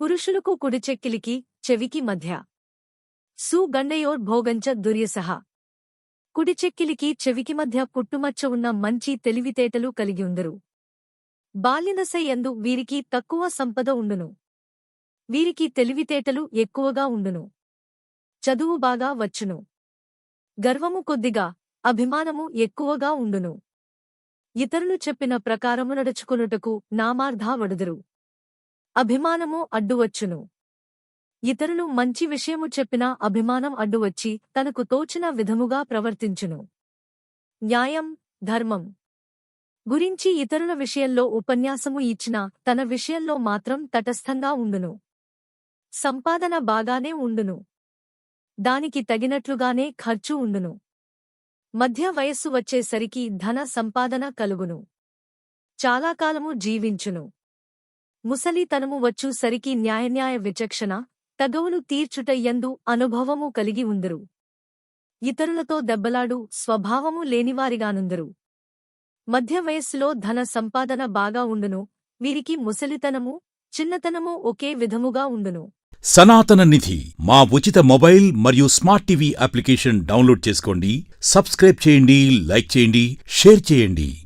పురుషులకు కుడిచెక్కిలికి చెవికి మధ్య సుగండయోర్ భోగంచ దుర్యసహ. కుడిచెక్కిలికి చెవికి మధ్య పుట్టుమచ్చ ఉన్న మంచి తెలివితేటలు కలిగి ఉందరు. బాల్యదశ యందు వీరికి తక్కువ సంపద ఉండును. వీరికి తెలివితేటలు ఎక్కువగా ఉండును. చదువు బాగా వచ్చును. గర్వము కొద్దిగా, అభిమానము ఎక్కువగా ఉండును. ఇతరులు చెప్పిన ప్రకారము నడుచుకొనుటకు నామార్థావడుదురు. అభిమానము అడ్డువచ్చును. ఇతరులు మంచి విషయము చెప్పినా అభిమానం అడ్డువచ్చి తనకు తోచిన విధముగా ప్రవర్తించును. న్యాయం, ధర్మం గురించి ఇతరుల విషయంలో ఉపన్యాసము ఇచ్చినా తన విషయంలో మాత్రం తటస్థంగా ఉండును. సంపాదన బాగానే ఉండును. దానికి తగినట్లుగానే ఖర్చు ఉండును. మధ్య వయస్సు వచ్చేసరికి ధన సంపాదన కలుగును. చాలా కాలము జీవించును. ముసలితనము వచ్చు సరికి న్యాయ విచక్షణ, తగవులు తీర్చుట యందు అనుభవము కలిగి ఉందరు. ఇతరులతో దెబ్బలాడు స్వభావము లేనివారిగానుందరు. మధ్య వయస్సులో ధన సంపాదన బాగా ఉండును. వీరికి ముసలితనము, చిన్నతనము ఒకే విధముగా ఉండును. సనాతన నిధి మా ఉచిత మొబైల్ మరియు స్మార్ట్ టీవీ అప్లికేషన్ డౌన్లోడ్ చేసుకోండి. సబ్స్క్రైబ్ చేయండి, లైక్ చేయండి, షేర్ చేయండి.